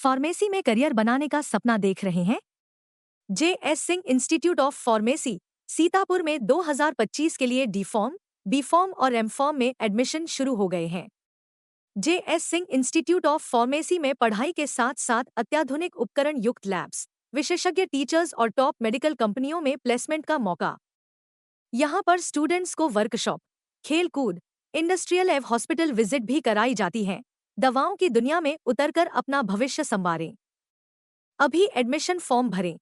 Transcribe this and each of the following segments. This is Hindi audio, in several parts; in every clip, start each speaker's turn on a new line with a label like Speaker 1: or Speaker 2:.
Speaker 1: फार्मेसी में करियर बनाने का सपना देख रहे हैं? JS. Singh institute of pharmacy Sitapur में 2025 के लिए डी फॉर्म, बी फॉर्म और एम फॉर्म में एडमिशन शुरू हो गए हैं। JS. Singh institute of pharmacy में पढ़ाई के साथ साथ अत्याधुनिक उपकरण युक्त लैब्स, विशेषज्ञ टीचर्स और टॉप मेडिकल कंपनियों में प्लेसमेंट का मौका। यहाँ पर स्टूडेंट्स को वर्कशॉप, खेल कूद, इंडस्ट्रियल एवं हॉस्पिटल विजिट भी कराई जाती है। दवाओं की दुनिया में उतरकर अपना भविष्य संवारें। अभी एडमिशन फॉर्म भरें।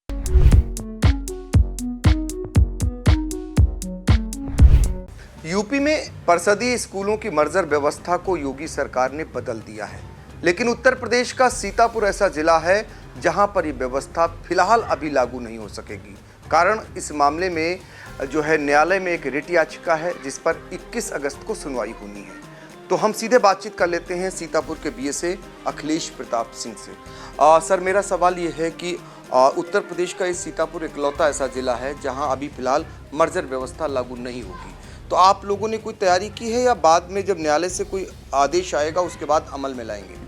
Speaker 2: यूपी में परिषदीय स्कूलों की मर्जर व्यवस्था को योगी सरकार ने बदल दिया है, लेकिन उत्तर प्रदेश का सीतापुर ऐसा जिला है जहां पर ये व्यवस्था फिलहाल अभी लागू नहीं हो सकेगी। कारण इस मामले में जो है न्यायालय में एक रिट याचिका है जिस पर 21 अगस्त को सुनवाई होनी है। तो हम सीधे बातचीत कर लेते हैं सीतापुर के बीएसए अखिलेश प्रताप सिंह से। सर, मेरा सवाल ये है कि उत्तर प्रदेश का ये सीतापुर इकलौता ऐसा जिला है जहां अभी फिलहाल मर्जर व्यवस्था लागू नहीं होगी, तो आप लोगों ने कोई तैयारी की है या बाद में जब न्यायालय से कोई आदेश आएगा उसके बाद अमल में लाएंगे?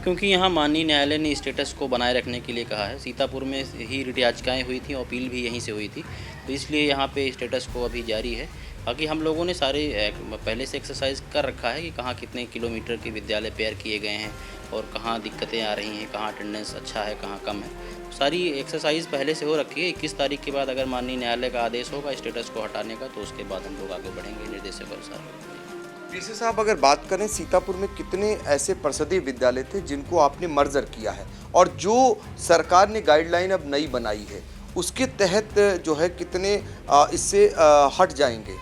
Speaker 3: क्योंकि यहाँ माननीय न्यायालय ने स्टेटस को बनाए रखने के लिए कहा है। सीतापुर में ही रिट याचिकाएँ हुई थी, अपील भी यहीं से हुई थी, तो इसलिए यहाँ पे स्टेटस को अभी जारी है। बाकी हम लोगों ने सारे पहले से एक्सरसाइज कर रखा है कि कहाँ कितने किलोमीटर के विद्यालय पेयर किए गए हैं और कहाँ दिक्कतें आ रही हैं, कहाँ अटेंडेंस अच्छा है, कहाँ कम है। सारी एक्सरसाइज पहले से हो रखी है। 21 तारीख के बाद अगर माननीय न्यायालय का आदेश होगा स्टेटस को हटाने का, तो उसके बाद हम लोग आगे बढ़ेंगे निर्देश के अनुसार।
Speaker 2: पीसी साहब, अगर बात करें सीतापुर में कितने ऐसे परिषदीय विद्यालय थे जिनको आपने मर्जर किया है और जो सरकार ने गाइडलाइन अब नई बनाई है उसके तहत जो है कितने इससे हट जाएंगे?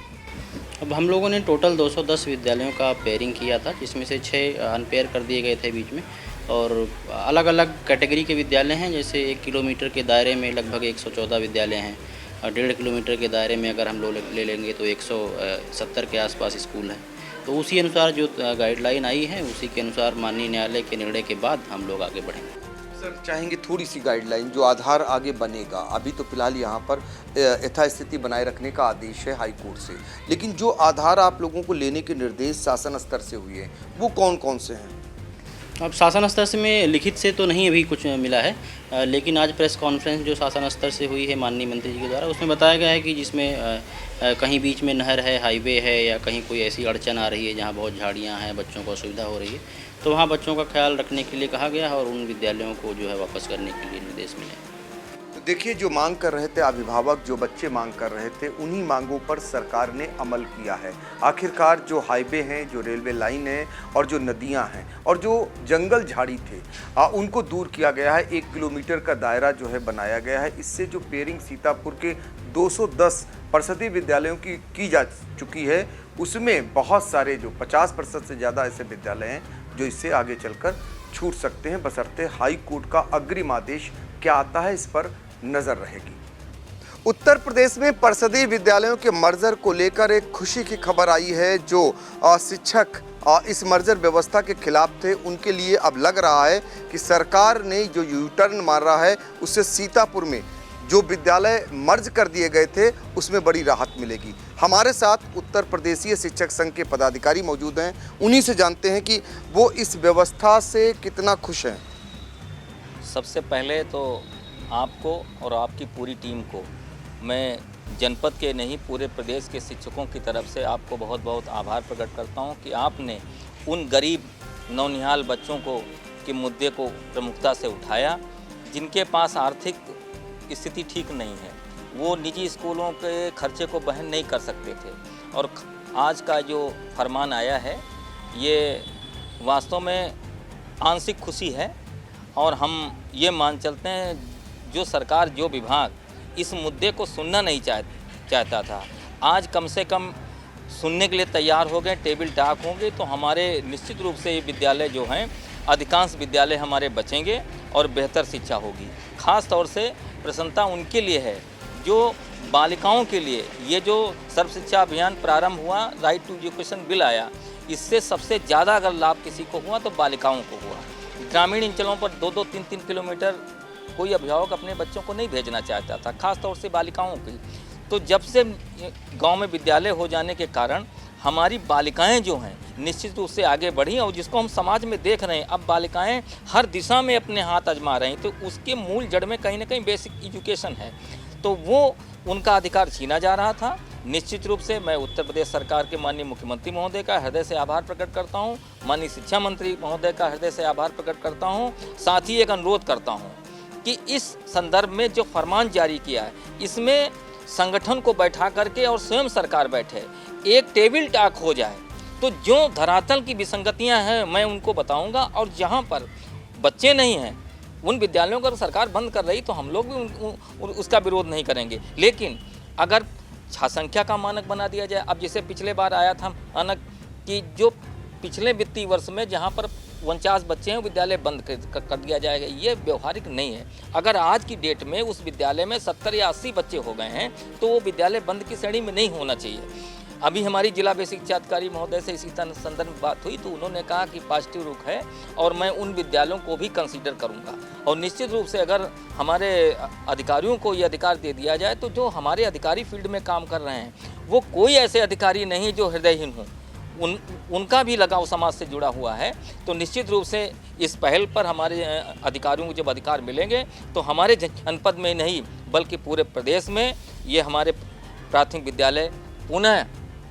Speaker 3: अब हम लोगों ने टोटल 210 विद्यालयों का पेयरिंग किया था, जिसमें से 6 अनपेयर कर दिए गए थे बीच में, और अलग अलग कैटेगरी के विद्यालय हैं। जैसे 1 किलोमीटर के दायरे में लगभग 114 विद्यालय हैं और 1.5 किलोमीटर के दायरे में अगर हम लोग ले लेंगे तो 170 के आसपास स्कूल हैं। तो उसी अनुसार जो गाइडलाइन आई है उसी के अनुसार माननीय न्यायालय के निर्णय के बाद हम लोग आगे बढ़ेंगे।
Speaker 2: सर, चाहेंगे थोड़ी सी गाइडलाइन जो आधार आगे बनेगा। अभी तो फिलहाल यहाँ पर यथास्थिति बनाए रखने का आदेश है हाई कोर्ट से, लेकिन जो आधार आप लोगों को लेने के निर्देश शासन स्तर से हुए हैं वो कौन कौन से हैं?
Speaker 3: अब शासन स्तर से में लिखित से तो नहीं अभी कुछ मिला है, लेकिन आज प्रेस कॉन्फ्रेंस जो शासन स्तर से हुई है माननीय मंत्री जी के द्वारा, उसमें बताया गया है कि जिसमें कहीं बीच में नहर है, हाईवे है, या कहीं कोई ऐसी अड़चन आ रही है जहाँ बहुत झाड़ियाँ हैं, बच्चों को असुविधा हो रही है, तो वहाँ बच्चों का ख्याल रखने के लिए कहा गया है और उन विद्यालयों को जो है वापस करने के लिए निर्देश मिले।
Speaker 2: देखिए, जो मांग कर रहे थे अभिभावक, जो बच्चे मांग कर रहे थे, उन्हीं मांगों पर सरकार ने अमल किया है। आखिरकार जो हाईवे हैं, जो रेलवे लाइन है और जो नदियां हैं और जो जंगल झाड़ी थे उनको दूर किया गया है। 1 किलोमीटर का दायरा जो है बनाया गया है। इससे जो पेयरिंग सीतापुर के 210 परिषदीय विद्यालयों की जा चुकी है, उसमें बहुत सारे जो 50% से ज़्यादा ऐसे विद्यालय हैं जो इससे आगे चलकर छूट सकते हैं, बशर्ते हाई कोर्ट का अग्रिम आदेश क्या आता है इस पर नजर रहेगी। उत्तर प्रदेश में परिषदीय विद्यालयों के मर्जर को लेकर एक खुशी की खबर आई है। जो शिक्षक इस मर्जर व्यवस्था के खिलाफ थे उनके लिए अब लग रहा है कि सरकार ने जो यू टर्न मार रहा है उससे सीतापुर में जो विद्यालय मर्ज कर दिए गए थे उसमें बड़ी राहत मिलेगी। हमारे साथ उत्तर प्रदेशीय शिक्षक संघ के पदाधिकारी मौजूद हैं, उन्हीं से जानते हैं कि वो इस व्यवस्था से कितना खुश हैं।
Speaker 4: सबसे पहले तो आपको और आपकी पूरी टीम को मैं जनपद के नहीं पूरे प्रदेश के शिक्षकों की तरफ से आपको बहुत बहुत आभार प्रकट करता हूं कि आपने उन गरीब नौनिहाल बच्चों को के मुद्दे को प्रमुखता से उठाया जिनके पास आर्थिक स्थिति ठीक नहीं है। वो निजी स्कूलों के खर्चे को वहन नहीं कर सकते थे, और आज का जो फरमान आया है ये वास्तव में आंशिक खुशी है। और हम ये मान चलते हैं जो सरकार, जो विभाग इस मुद्दे को सुनना नहीं चाहता था, आज कम से कम सुनने के लिए तैयार हो गए, टेबल टॉक होंगे, तो हमारे निश्चित रूप से ये विद्यालय जो हैं, अधिकांश विद्यालय हमारे बचेंगे और बेहतर शिक्षा होगी। ख़ास तौर से प्रसन्नता उनके लिए है जो बालिकाओं के लिए ये जो सर्व शिक्षा अभियान प्रारंभ हुआ, राइट टू एजुकेशन बिल आया, इससे सबसे ज़्यादा अगर लाभ किसी को हुआ तो बालिकाओं को हुआ। ग्रामीण अंचलों पर 2-2, 3-3 किलोमीटर कोई अभिभावक अपने बच्चों को नहीं भेजना चाहता था, खास तौर से बालिकाओं की। तो जब से गांव में विद्यालय हो जाने के कारण हमारी बालिकाएं जो हैं निश्चित रूप से आगे बढ़ी और जिसको हम समाज में देख रहे हैं, अब बालिकाएं हर दिशा में अपने हाथ आजमा रही हैं, तो उसके मूल जड़ में कहीं ना कहीं बेसिक एजुकेशन है, तो वो उनका अधिकार छीना जा रहा था। निश्चित रूप से मैं उत्तर प्रदेश सरकार के माननीय मुख्यमंत्री महोदय का हृदय से आभार प्रकट करता हूं, माननीय शिक्षा मंत्री महोदय का हृदय से आभार प्रकट करता हूं। साथ ही एक अनुरोध करता हूं कि इस संदर्भ में जो फरमान जारी किया है, इसमें संगठन को बैठा करके और स्वयं सरकार बैठे, एक टेबल टॉक हो जाए, तो जो धरातल की विसंगतियाँ हैं मैं उनको बताऊँगा, और जहाँ पर बच्चे नहीं हैं उन विद्यालयों को अगर सरकार बंद कर रही तो हम लोग भी उसका विरोध नहीं करेंगे। लेकिन अगर जनसंख्या का मानक बना दिया जाए, अब जैसे पिछले बार आया था मानक कि जो पिछले वित्तीय वर्ष में जहां पर 49 बच्चे हैं विद्यालय बंद कर दिया जाएगा, ये व्यवहारिक नहीं है। अगर आज की डेट में उस विद्यालय में 70 या 80 बच्चे हो गए हैं तो वो विद्यालय बंद की श्रेणी में नहीं होना चाहिए। अभी हमारी जिला बेसिक शिक्षा अधिकारी महोदय से इसी संदर्भ में बात हुई तो उन्होंने कहा कि पॉजिटिव रुख है और मैं उन विद्यालयों को भी कंसीडर करूंगा। और निश्चित रूप से अगर हमारे अधिकारियों को ये अधिकार दे दिया जाए तो जो हमारे अधिकारी फील्ड में काम कर रहे हैं वो कोई ऐसे अधिकारी नहीं जो हृदयहीन हों, उनका भी लगाव समाज से जुड़ा हुआ है। तो निश्चित रूप से इस पहल पर हमारे अधिकारियों को जब अधिकार मिलेंगे तो हमारे जनपद में नहीं बल्कि पूरे प्रदेश में ये हमारे प्राथमिक विद्यालय पुनः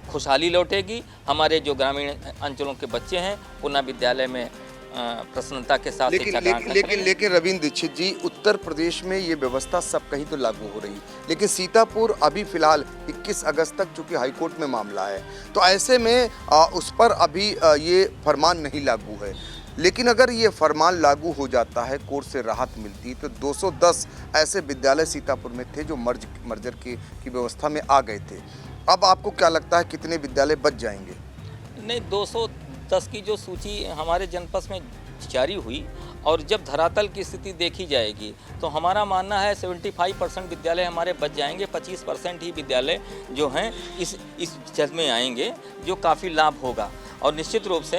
Speaker 4: खुशहाली लौटेगी। हमारे जो ग्रामीण अंचलों के बच्चे हैं पुनः विद्यालय में प्रसन्नता के साथ
Speaker 2: लेकिन रविंद्र दीक्षित जी, उत्तर प्रदेश में ये व्यवस्था सब कहीं तो लागू हो रही, लेकिन सीतापुर अभी फिलहाल 21 अगस्त तक चूंकि हाईकोर्ट में मामला है तो ऐसे में उस पर अभी ये फरमान नहीं लागू है। लेकिन अगर ये फरमान लागू हो जाता है, कोर्ट से राहत मिलती, तो 210 ऐसे विद्यालय सीतापुर में थे जो मर्जर की व्यवस्था में आ गए थे। अब आपको क्या लगता है कितने विद्यालय बच जाएंगे?
Speaker 4: नहीं, 210 की जो सूची हमारे जनपद में जारी हुई और जब धरातल की स्थिति देखी जाएगी तो हमारा मानना है 75% विद्यालय हमारे बच जाएंगे, 25% ही विद्यालय जो हैं इस जज में आएंगे, जो काफ़ी लाभ होगा। और निश्चित रूप से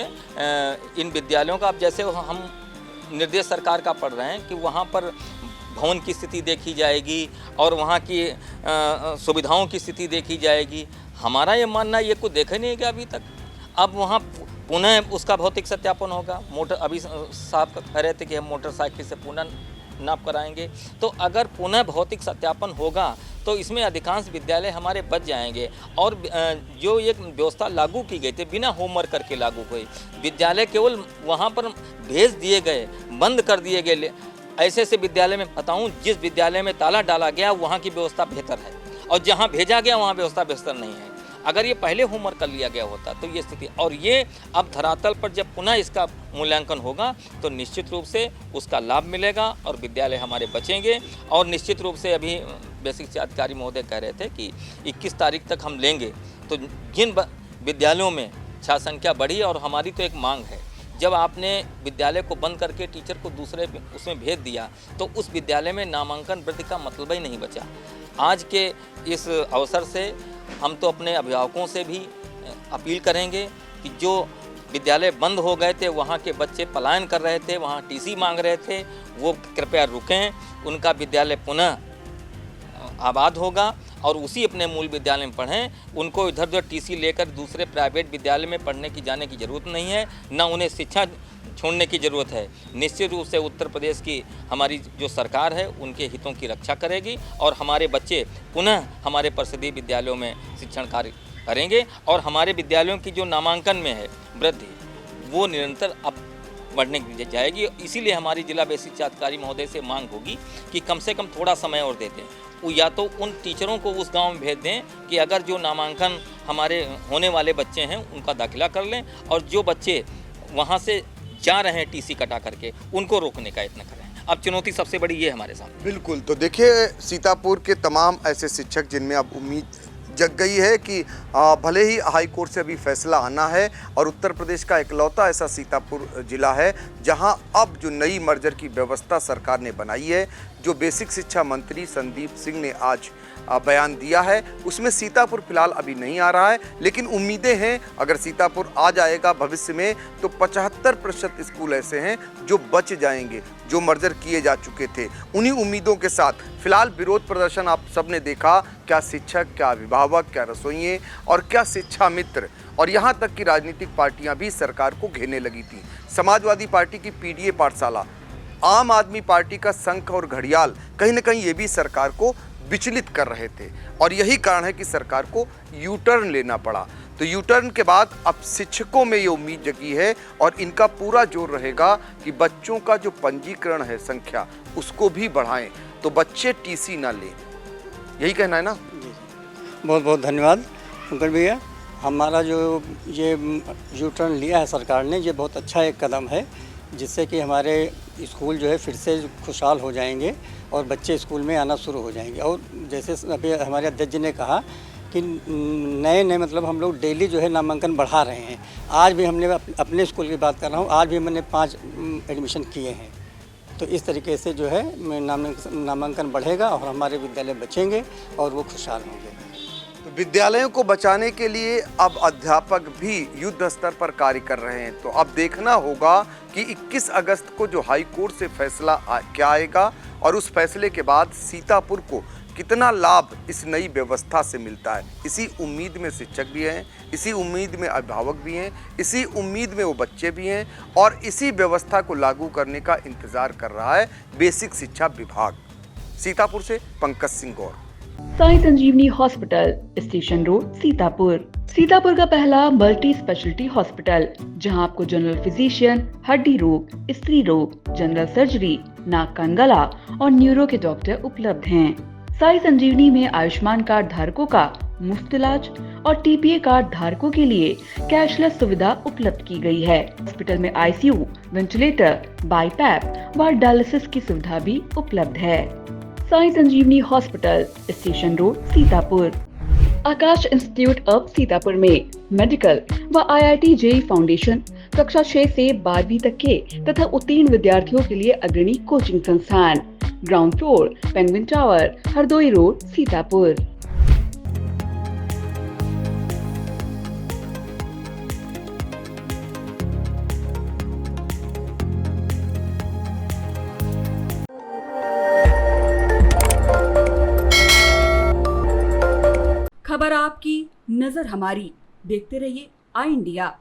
Speaker 4: इन विद्यालयों का अब जैसे हम निर्देश सरकार का पढ़ रहे हैं कि वहाँ पर भवन की स्थिति देखी जाएगी और वहाँ की सुविधाओं की स्थिति देखी जाएगी। हमारा ये मानना ये कुछ देखा नहीं है कि अभी तक। अब वहाँ पुनः उसका भौतिक सत्यापन होगा। मोटर अभी साहब कह रहे थे कि हम मोटरसाइकिल से पुनः नाप कराएंगे, तो अगर पुनः भौतिक सत्यापन होगा तो इसमें अधिकांश विद्यालय हमारे बच जाएंगे। और जो एक व्यवस्था लागू की गई थी बिना होमवर्क करके लागू हुई, विद्यालय केवल वहाँ पर भेज दिए गए, बंद कर दिए गए। ऐसे विद्यालय में बताऊं, जिस विद्यालय में ताला डाला गया वहाँ की व्यवस्था बेहतर है और जहाँ भेजा गया वहाँ व्यवस्था बेहतर नहीं है। अगर ये पहले होमवर्क कर लिया गया होता तो ये स्थिति, और ये अब धरातल पर जब पुनः इसका मूल्यांकन होगा तो निश्चित रूप से उसका लाभ मिलेगा और विद्यालय हमारे बचेंगे। और निश्चित रूप से अभी बेसिक शिक्षा अधिकारी महोदय कह रहे थे कि 21 तारीख तक हम लेंगे, तो जिन विद्यालयों में छात्र संख्या बढ़ी, और हमारी तो एक मांग है, जब आपने विद्यालय को बंद करके टीचर को दूसरे उसमें भेज दिया तो उस विद्यालय में नामांकन वृद्धि का मतलब ही नहीं बचा। आज के इस अवसर से हम तो अपने अभिभावकों से भी अपील करेंगे कि जो विद्यालय बंद हो गए थे, वहाँ के बच्चे पलायन कर रहे थे, वहाँ टीसी मांग रहे थे, वो कृपया रुकें, उनका विद्यालय पुनः आबाद होगा और उसी अपने मूल विद्यालय में पढ़ें। उनको इधर उधर टीसी लेकर दूसरे प्राइवेट विद्यालय में पढ़ने की जाने की ज़रूरत नहीं है, ना उन्हें शिक्षा छोड़ने की ज़रूरत है। निश्चित रूप से उत्तर प्रदेश की हमारी जो सरकार है उनके हितों की रक्षा करेगी और हमारे बच्चे पुनः हमारे परिषदीय विद्यालयों में शिक्षण कार्य करेंगे और हमारे विद्यालयों की जो नामांकन में है वृद्धि वो निरंतर अब बढ़ने की जाएगी। इसीलिए हमारी जिला बेसिक शिक्षा अधिकारी महोदय से मांग होगी कि कम से कम थोड़ा समय और दे दें, या तो उन टीचरों को उस गांव में भेज दें कि अगर जो नामांकन हमारे होने वाले बच्चे हैं उनका दाखिला कर लें, और जो बच्चे वहां से जा रहे हैं टीसी कटा करके उनको रोकने का यत्न करें। अब चुनौती सबसे बड़ी ये हमारे सामने।
Speaker 2: बिल्कुल, तो देखिए सीतापुर के तमाम ऐसे शिक्षक जिनमें अब उम्मीद जग गई है कि भले ही हाई कोर्ट से अभी फैसला आना है, और उत्तर प्रदेश का इकलौता ऐसा सीतापुर जिला है जहां अब जो नई मर्जर की व्यवस्था सरकार ने बनाई है, जो बेसिक शिक्षा मंत्री संदीप सिंह ने आज बयान दिया है उसमें सीतापुर फिलहाल अभी नहीं आ रहा है, लेकिन उम्मीदें हैं अगर सीतापुर आ जाएगा भविष्य में तो 75% स्कूल ऐसे हैं जो बच जाएंगे, जो मर्जर किए जा चुके थे। उन्हीं उम्मीदों के साथ फिलहाल विरोध प्रदर्शन आप सबने देखा, क्या शिक्षक, क्या अभिभावक, क्या रसोइये और क्या शिक्षा मित्र और यहाँ तक कि राजनीतिक पार्टियां भी सरकार को घेरने लगी थी। समाजवादी पार्टी की पीडीए पाठशाला, आम आदमी पार्टी का शंख और घड़ियाल कहीं ना कहीं ये भी सरकार को विचलित कर रहे थे और यही कारण है कि सरकार को यू टर्न लेना पड़ा। तो यू टर्न के बाद अब शिक्षकों में ये उम्मीद जगी है और इनका पूरा जोर रहेगा कि बच्चों का जो पंजीकरण है संख्या उसको भी बढ़ाएं तो बच्चे टीसी ना लें। यही कहना है ना?
Speaker 5: बहुत बहुत धन्यवाद शंकर भैया। हमारा जो ये यू टर्न लिया है सरकार ने, ये बहुत अच्छा एक कदम है जिससे कि हमारे स्कूल जो है फिर से खुशहाल हो जाएंगे और बच्चे स्कूल में आना शुरू हो जाएंगे। और जैसे अभी हमारे अध्यक्ष जी ने कहा कि नए मतलब हम लोग डेली जो है नामांकन बढ़ा रहे हैं। आज भी हमने अपने स्कूल की बात कर रहा हूँ, आज भी मैंने 5 एडमिशन किए हैं। तो इस तरीके से जो है नामांकन बढ़ेगा और हमारे विद्यालय बचेंगे और वो खुशहाल होंगे।
Speaker 2: तो विद्यालयों को बचाने के लिए अब अध्यापक भी युद्ध स्तर पर कार्य कर रहे हैं। तो अब देखना होगा कि 21 अगस्त को जो हाई कोर्ट से फैसला क्या आएगा और उस फैसले के बाद सीतापुर को कितना लाभ इस नई व्यवस्था से मिलता है। इसी उम्मीद में शिक्षक भी हैं, इसी उम्मीद में अभिभावक भी हैं, इसी उम्मीद में वो बच्चे भी हैं और इसी व्यवस्था को लागू करने का इंतजार कर रहा है बेसिक शिक्षा विभाग। सीतापुर से Pankaj Singh Gaur.
Speaker 6: Sai Sanjeevani hospital, station road, Sitapur. Sitapur का पहला मल्टी स्पेशलिटी हॉस्पिटल जहां आपको जनरल फिजिशियन, हड्डी रोग, स्त्री रोग, जनरल सर्जरी, नाक कान गला और न्यूरो के डॉक्टर उपलब्ध हैं। साई संजीवनी में आयुष्मान कार्ड धारकों का मुफ्त इलाज और टीपीए कार्ड धारकों के लिए कैशलेस सुविधा उपलब्ध की गई है। हॉस्पिटल में आईसीयू, वेंटिलेटर, बाईपैप व डायलिसिस की सुविधा भी उपलब्ध है। Sai Sanjeevani hospital, station road, Sitapur. Aakash institute of Sitapur में मेडिकल व IIT JEE फाउंडेशन कक्षा 6 से 12वीं तक के तथा उत्तीर्ण विद्यार्थियों के लिए अग्रणी कोचिंग संस्थान। Ground floor, penguin tower, Hardoi road, Sitapur.
Speaker 7: खबर आपकी, नजर हमारी। देखते रहिए आई इंडिया।